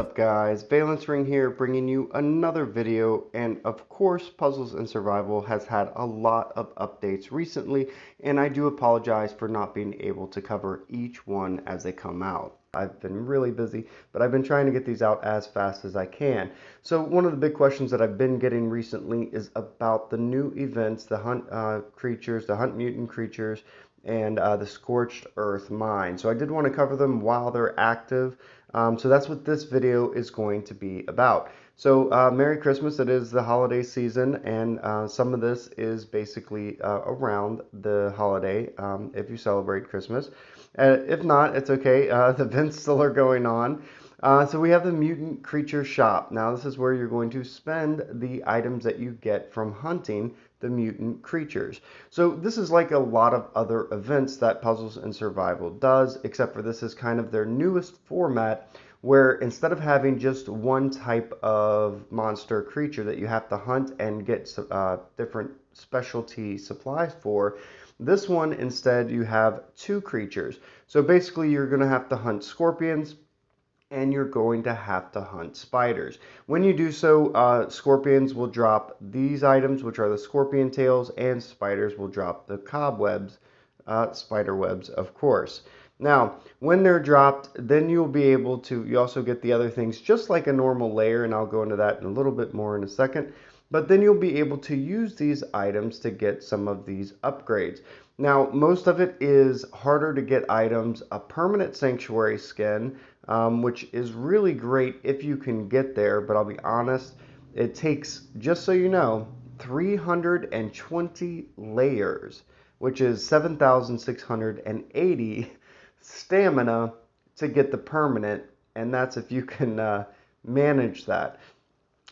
up, guys? Valence Ring here, bringing you another video, and of course Puzzles and Survival has had a lot of updates recently, and I do apologize for not being able to cover each one as they come out. I've been really busy, but I've been trying to get these out as fast as I can. So one of the big questions that I've been getting recently is about the new events, the hunt creatures, the hunt mutant creatures, and the Scorched Earth mine. So I did want to cover them while they're active. So that's what this video is going to be about. So Merry Christmas. It is the holiday season, and some of this is basically around the holiday if you celebrate Christmas. If not, it's okay. The events still are going on. So we have the Mutant Creature Shop. Now this is where you're going to spend the items that you get from hunting the mutant creatures. So this is like a lot of other events that Puzzles and Survival does, except for this is kind of their newest format, where instead of having just one type of monster creature that you have to hunt and get different specialty supplies for, this one instead you have two creatures. So basically you're going to have to hunt scorpions, and you're going to have to hunt spiders. When you do so, scorpions will drop these items, which are the scorpion tails, and spiders will drop the cobwebs, spider webs, of course. Now, when they're dropped, then you'll be able to, you also get the other things just like a normal layer, and I'll go into that in a little bit more in a second. But then you'll be able to use these items to get some of these upgrades. Now, most of it is harder to get items, a permanent sanctuary skin, which is really great if you can get there, but I'll be honest, it takes, just so you know, 320 layers, which is 7,680 stamina to get the permanent, and that's if you can manage that.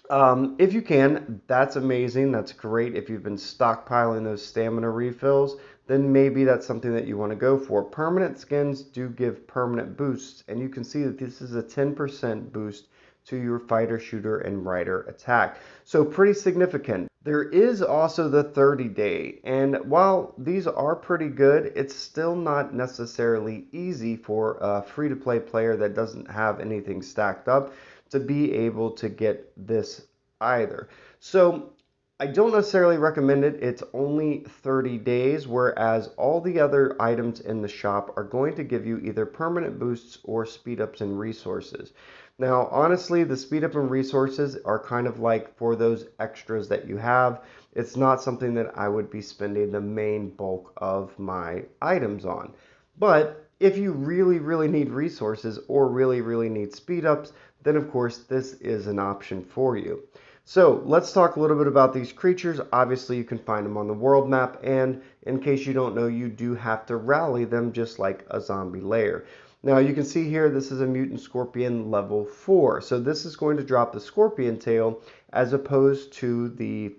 If you can, that's amazing. That's great. If you've been stockpiling those stamina refills, then maybe that's something that you want to go for. Permanent skins do give permanent boosts, and you can see that this is a 10% boost to your fighter, shooter, and rider attack. So pretty significant. There is also the 30-day, and while these are pretty good, it's still not necessarily easy for a free-to-play player that doesn't have anything stacked up to be able to get this either. So I don't necessarily recommend it. It's only 30 days, whereas all the other items in the shop are going to give you either permanent boosts or speed ups and resources. Now, honestly, the speed up and resources are kind of like for those extras that you have. It's not something that I would be spending the main bulk of my items on. But if you really, really need resources or really, really need speed ups, then of course this is an option for you. So let's talk a little bit about these creatures. Obviously you can find them on the world map, and in case you don't know, you do have to rally them just like a zombie lair. Now you can see here this is a mutant scorpion level 4. So this is going to drop the scorpion tail as opposed to the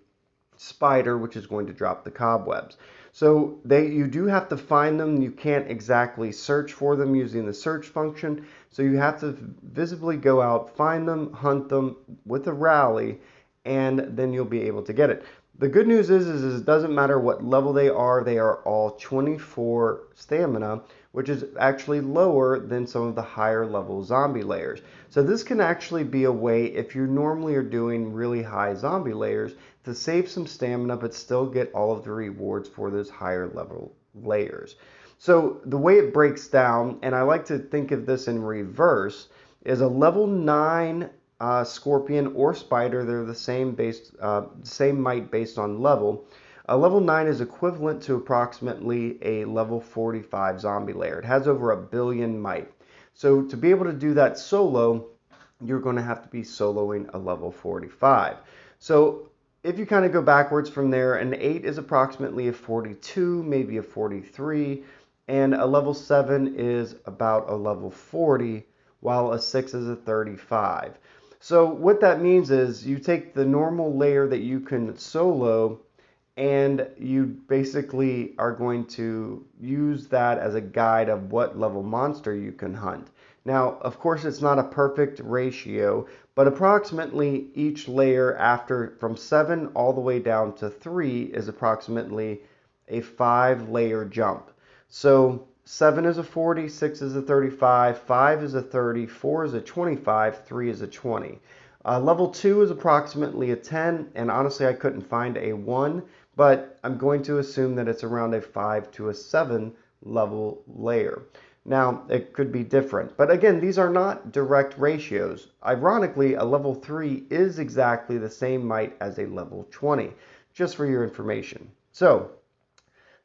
spider, which is going to drop the cobwebs. So you do have to find them. You can't exactly search for them using the search function. So you have to visibly go out, find them, hunt them with a rally, and then you'll be able to get it. The good news is it doesn't matter what level they are all 24 stamina, which is actually lower than some of the higher level zombie layers. So this can actually be a way, if you normally are doing really high zombie layers, to save some stamina but still get all of the rewards for those higher level layers. So the way it breaks down, and I like to think of this in reverse, is a level 9 scorpion or spider. They're the same might based on level. A level 9 is equivalent to approximately a level 45 zombie layer. It has over 1 billion might. So to be able to do that solo, you're going to have to be soloing a level 45. So if you kind of go backwards from there, an 8 is approximately a 42, maybe a 43, and a level 7 is about a level 40, while a 6 is a 35. So what that means is you take the normal layer that you can solo, and you basically are going to use that as a guide of what level monster you can hunt. Now, of course, it's not a perfect ratio, but approximately each layer from 7 all the way down to 3 is approximately a 5-layer jump. So 7 is a 40, 6 is a 35, 5 is a 30, 4 is a 25, 3 is a 20. Level 2 is approximately a 10, and honestly I couldn't find a 1, but I'm going to assume that it's around a 5 to a 7 level layer. Now, it could be different, but again, these are not direct ratios. Ironically, a level 3 is exactly the same might as a level 20, just for your information. So,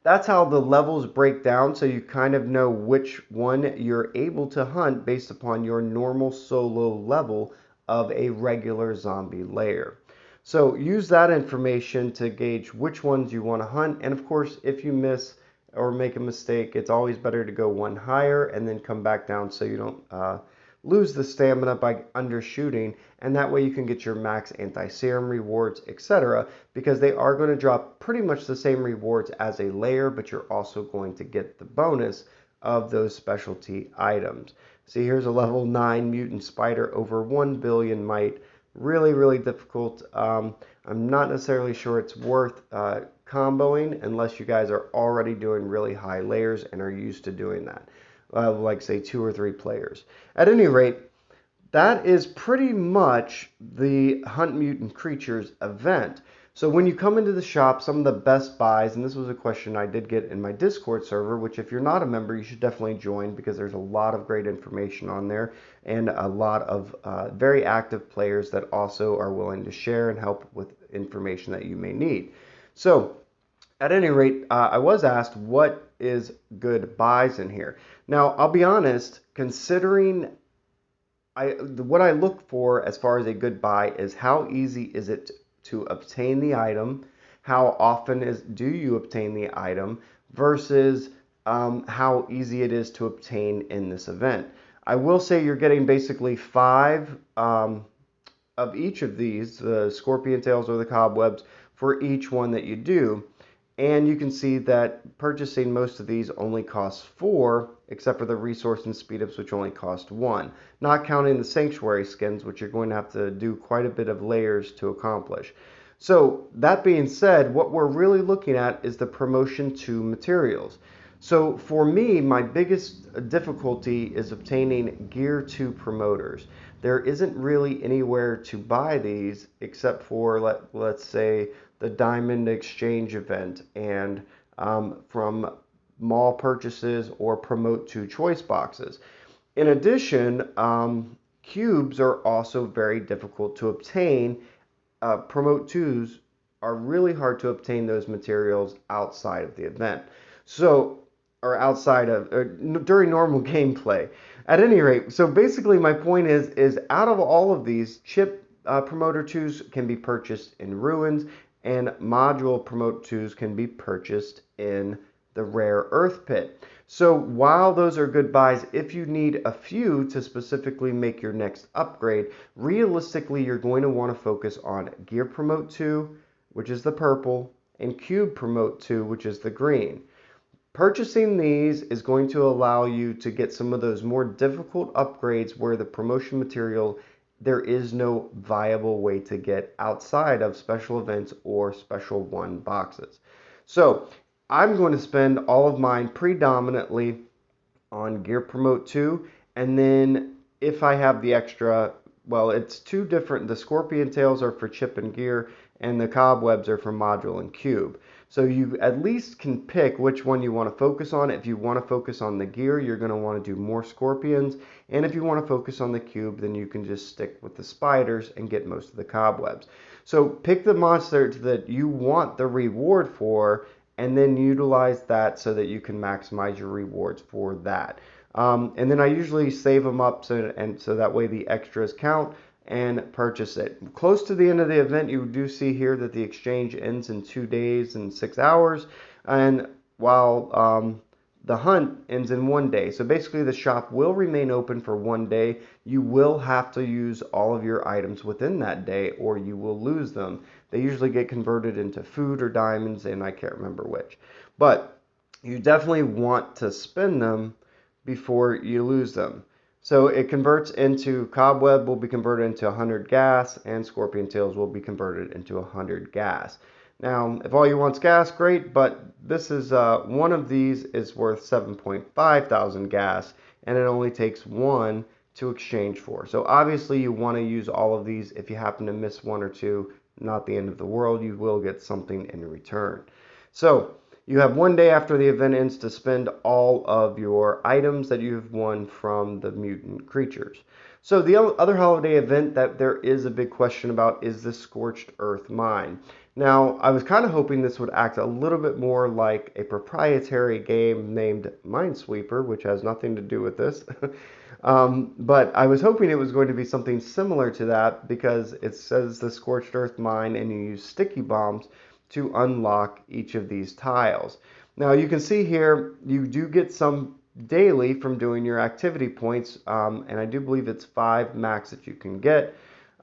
that's how the levels break down, so you kind of know which one you're able to hunt based upon your normal solo level of a regular zombie layer. So use that information to gauge which ones you want to hunt, and of course, if you miss or make a mistake, it's always better to go one higher and then come back down so you don't lose the stamina by undershooting, and that way you can get your max anti-serum rewards, etc., because they are going to drop pretty much the same rewards as a layer, but you're also going to get the bonus of those specialty items. See, here's a level 9 mutant spider over 1 billion might. Really, really difficult. I'm not necessarily sure it's worth comboing unless you guys are already doing really high layers and are used to doing that. Like say 2 or 3 players. At any rate, that is pretty much the Hunt Mutant Creatures event. So when you come into the shop, some of the best buys, and this was a question I did get in my Discord server, which if you're not a member, you should definitely join because there's a lot of great information on there and a lot of very active players that also are willing to share and help with information that you may need. So at any rate, I was asked what is good buys in here. Now, I'll be honest, considering what I look for as far as a good buy is how easy is it to obtain the item, how often do you obtain the item, versus how easy it is to obtain in this event. I will say you're getting basically 5 of each of these, the scorpion tails or the cobwebs, for each one that you do. And you can see that purchasing most of these only costs 4, except for the resource and speed ups, which only cost 1. Not counting the sanctuary skins, which you're going to have to do quite a bit of layers to accomplish. So that being said, what we're really looking at is the promotion to materials. So for me, my biggest difficulty is obtaining gear to promoters. There isn't really anywhere to buy these except for, let's say, the Diamond Exchange event and from mall purchases or promote to choice boxes. In addition, cubes are also very difficult to obtain. Promote 2s are really hard to obtain those materials outside of the event. So, or outside of, or during normal gameplay. At any rate, so basically my point is out of all of these, chip promoter 2s can be purchased in ruins, and module promote 2s can be purchased in the rare earth pit. So while those are good buys, if you need a few to specifically make your next upgrade, realistically you're going to want to focus on gear promote 2, which is the purple, and cube promote 2, which is the green. Purchasing these is going to allow you to get some of those more difficult upgrades where the promotion material there is no viable way to get outside of special events or special 1 boxes. So I'm going to spend all of mine predominantly on gear promote 2, and then if I have the extra, well, it's 2 different. The scorpion tails are for chip and gear, and the cobwebs are for module and cube. So you at least can pick which one you want to focus on. If you want to focus on the gear, you're going to want to do more scorpions. And if you want to focus on the cube, then you can just stick with the spiders and get most of the cobwebs. So pick the monster that you want the reward for, and then utilize that so that you can maximize your rewards for that. And then I usually save them up so that way the extras count and purchase it. Close to the end of the event, you do see here that the exchange ends in 2 days and 6 hours, and while the hunt ends in 1 day. So basically the shop will remain open for 1 day. You will have to use all of your items within that day or you will lose them. They usually get converted into food or diamonds, and I can't remember which. But you definitely want to spend them before you lose them. So it converts into cobweb will be converted into 100 gas, and scorpion tails will be converted into 100 gas. Now, if all you want's gas, great, but this is one of these is worth 7.5 thousand gas, and it only takes one to exchange for. So obviously you want to use all of these. If you happen to miss one or two, not the end of the world. You will get something in return. So you have one day after the event ends to spend all of your items that you've won from the mutant creatures. So the other holiday event that there is a big question about is the Scorched Earth Mine. Now, I was kind of hoping this would act a little bit more like a proprietary game named Minesweeper, which has nothing to do with this. But I was hoping it was going to be something similar to that because it says the Scorched Earth Mine and you use sticky bombs to unlock each of these tiles. Now you can see here you do get some daily from doing your activity points, and I do believe it's 5 max that you can get,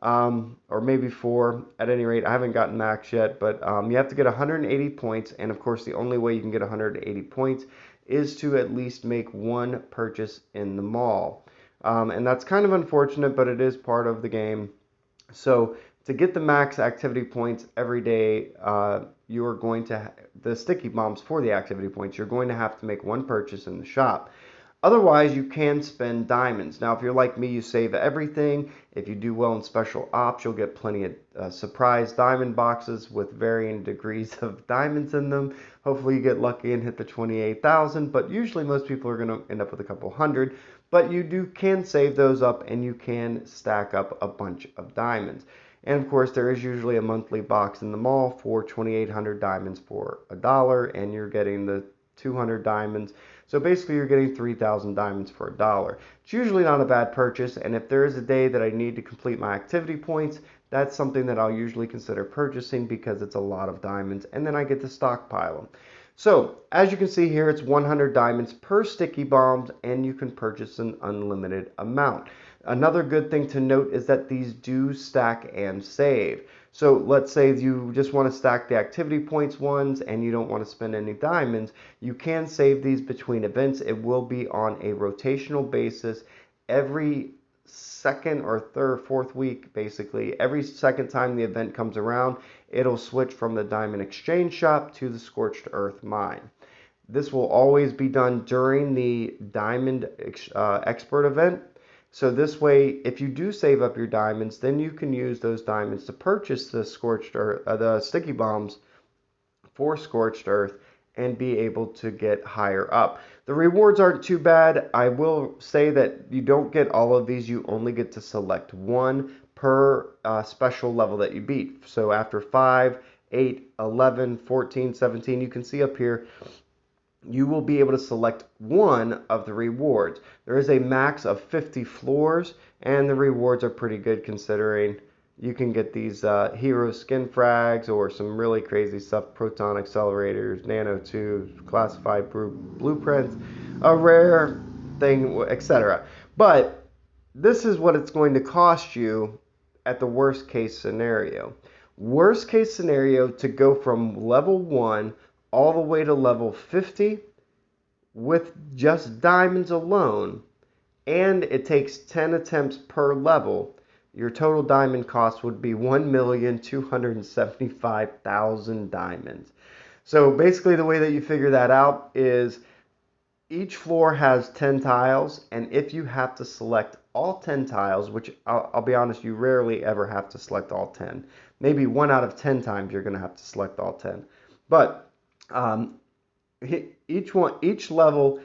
or maybe 4. At any rate, I haven't gotten max yet, but you have to get 180 points, and of course the only way you can get 180 points is to at least make one purchase in the mall. And that's kind of unfortunate, but it is part of the game. So to get the max activity points every day, you're going to, the sticky bombs for the activity points, you're going to have to make one purchase in the shop. Otherwise, you can spend diamonds. Now, if you're like me, you save everything. If you do well in special ops, you'll get plenty of surprise diamond boxes with varying degrees of diamonds in them. Hopefully, you get lucky and hit the 28,000, but usually most people are going to end up with a couple hundred. But you can save those up and you can stack up a bunch of diamonds. And of course, there is usually a monthly box in the mall for 2,800 diamonds for $1, and you're getting the 200 diamonds. So basically, you're getting 3,000 diamonds for $1. It's usually not a bad purchase, and if there is a day that I need to complete my activity points, that's something that I'll usually consider purchasing because it's a lot of diamonds, and then I get to stockpile them. So, as you can see here, it's 100 diamonds per sticky bombs, and you can purchase an unlimited amount. Another good thing to note is that these do stack and save. So let's say you just want to stack the activity points ones and you don't want to spend any diamonds, you can save these between events. It will be on a rotational basis every second or third, fourth week, basically. Every second time the event comes around, it'll switch from the Diamond Exchange Shop to the Scorched Earth Mine. This will always be done during the Diamond Expert event. So this way, if you do save up your diamonds, then you can use those diamonds to purchase the Scorched Earth, the sticky bombs for Scorched Earth and be able to get higher up. The rewards aren't too bad. I will say that you don't get all of these. You only get to select one per special level that you beat. So after 5, 8, 11, 14, 17, you can see up here, you will be able to select one of the rewards. There is a max of 50 floors, and the rewards are pretty good considering you can get these hero skin frags or some really crazy stuff, proton accelerators, nanotubes, classified blueprints, a rare thing, etc. But this is what it's going to cost you at the worst case scenario. Worst case scenario, to go from level 1 all the way to level 50 with just diamonds alone, and it takes 10 attempts per level, your total diamond cost would be 1,275,000 diamonds. So basically the way that you figure that out is each floor has 10 tiles, and if you have to select all 10 tiles, which I'll be honest, you rarely ever have to select all 10. Maybe 1 out of 10 times you're going to have to select all 10. But each level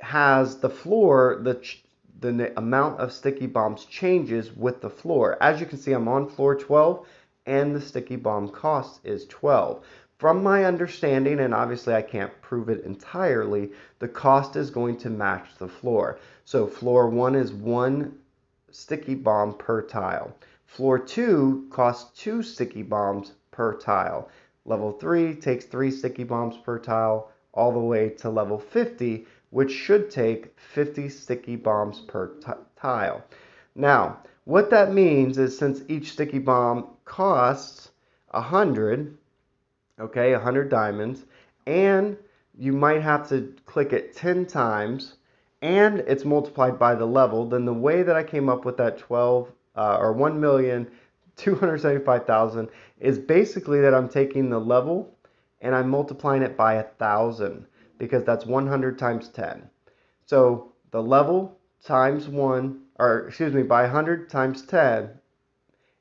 has the floor, the amount of sticky bombs changes with the floor. As you can see, I'm on floor 12, and the sticky bomb cost is 12. From my understanding, and obviously I can't prove it entirely, the cost is going to match the floor. So floor 1 is 1 sticky bomb per tile. Floor 2 costs 2 sticky bombs per tile. Level 3 takes 3 sticky bombs per tile, all the way to level 50, which should take 50 sticky bombs per tile. Now, what that means is since each sticky bomb costs 100, okay, 100 diamonds, and you might have to click it 10 times, and it's multiplied by the level, then the way that I came up with that 12 or 1 million 275,000 is basically that I'm taking the level and I'm multiplying it by 1,000 because that's 100 times 10. So the level times 1, or excuse me, by 100 times 10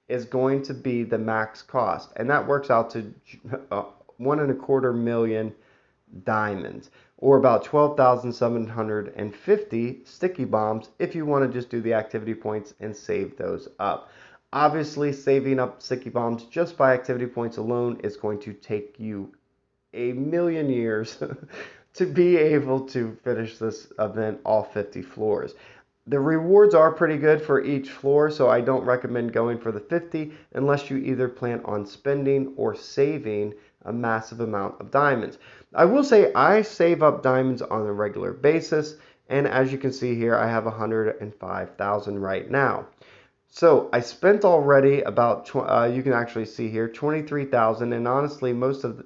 is going to be the max cost. And that works out to 1.25 million diamonds, or about 12,750 sticky bombs if you want to just do the activity points and save those up. Obviously, saving up sticky bombs just by activity points alone is going to take you a million years to be able to finish this event all 50 floors. The rewards are pretty good for each floor, so I don't recommend going for the 50 unless you either plan on spending or saving a massive amount of diamonds. I will say I save up diamonds on a regular basis, and as you can see here, I have 105,000 right now. So I spent already about, you can actually see here, 23,000, and honestly, most of,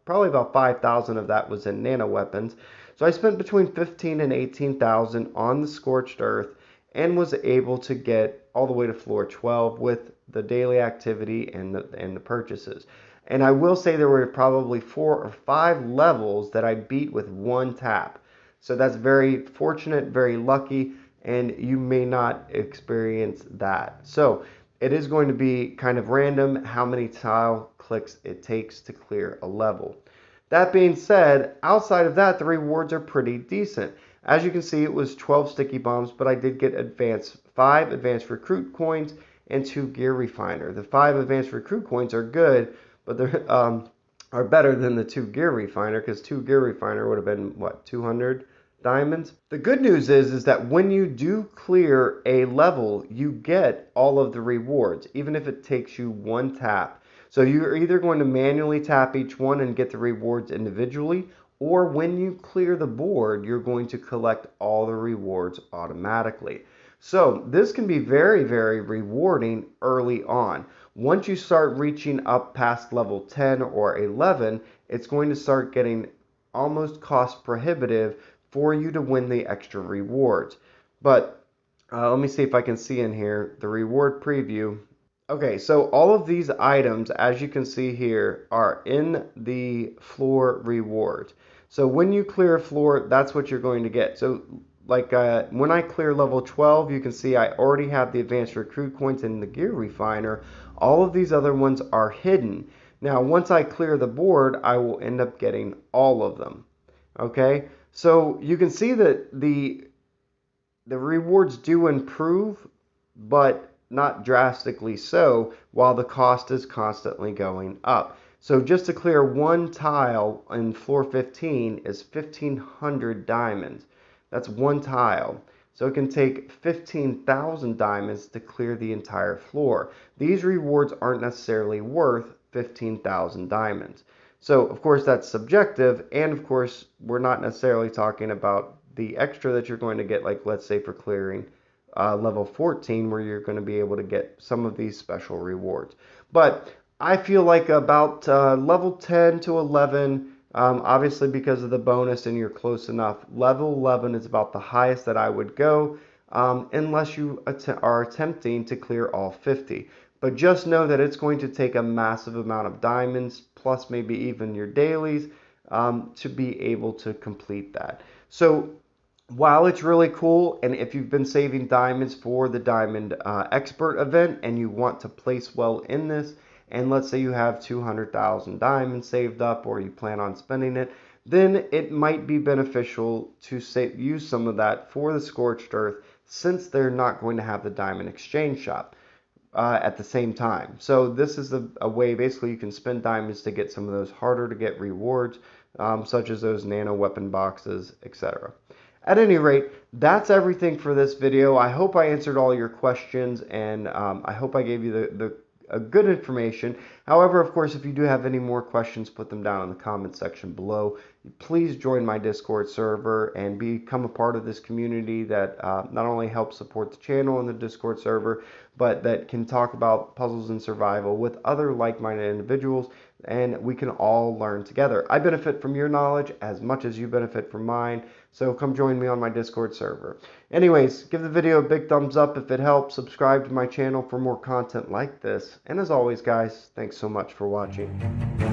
probably about 5,000 of that was in nano weapons. So I spent between 15 and 18,000 on the Scorched Earth and was able to get all the way to floor 12 with the daily activity and the purchases. And I will say there were probably 4 or 5 levels that I beat with one tap. So that's very fortunate, very lucky, and you may not experience that. So it is going to be kind of random how many tile clicks it takes to clear a level. That being said, outside of that, the rewards are pretty decent. As you can see, it was 12 sticky bombs, but I did get 5 advanced recruit coins and 2 gear refiner. The 5 advanced recruit coins are good, but they're are better than the 2 gear refiner, because 2 gear refiner would have been what, 200 diamonds. The good news is that when you do clear a level, you get all of the rewards, even if it takes you one tap. So you're either going to manually tap each one and get the rewards individually, or when you clear the board, you're going to collect all the rewards automatically. So this can be very, very rewarding early on. Once you start reaching up past level 10 or 11, it's going to start getting almost cost prohibitive for you to win the extra rewards. But let me see if I can see in here the reward preview. Okay, so all of these items, as you can see here, are in the floor rewards. So when you clear a floor, that's what you're going to get. So like when I clear level 12, you can see I already have the advanced recruit coins and the gear refiner. All of these other ones are hidden. Now, once I clear the board, I will end up getting all of them. Okay, so you can see that the rewards do improve, but not drastically so, while the cost is constantly going up. So just to clear one tile in floor 15 is 1,500 diamonds. That's one tile. So it can take 15,000 diamonds to clear the entire floor. These rewards aren't necessarily worth 15,000 diamonds. So of course that's subjective, and of course we're not necessarily talking about the extra that you're going to get, like let's say for clearing level 14, where you're going to be able to get some of these special rewards. But I feel like about level 10 to 11, obviously because of the bonus and you're close enough, level 11 is about the highest that I would go, unless you are attempting to clear all 50. But just know that it's going to take a massive amount of diamonds, plus maybe even your dailies, to be able to complete that. So while it's really cool, and if you've been saving diamonds for the Diamond Expert event and you want to place well in this, and let's say you have 200,000 diamonds saved up, or you plan on spending it, then it might be beneficial to use some of that for the Scorched Earth, since they're not going to have the Diamond Exchange Shop at the same time. So this is a way basically you can spend diamonds to get some of those harder to get rewards, such as those nano weapon boxes, etc. At any rate, that's everything for this video. I hope I answered all your questions, and I hope I gave you good information. However, of course, if you do have any more questions, put them down in the comment section below. Please join my Discord server and become a part of this community that not only helps support the channel and the Discord server, but that can talk about puzzles and survival with other like-minded individuals, and we can all learn together. I benefit from your knowledge as much as you benefit from mine. So come join me on my Discord server. Anyways, give the video a big thumbs up if it helps. Subscribe to my channel for more content like this. And as always, guys, thanks so much for watching.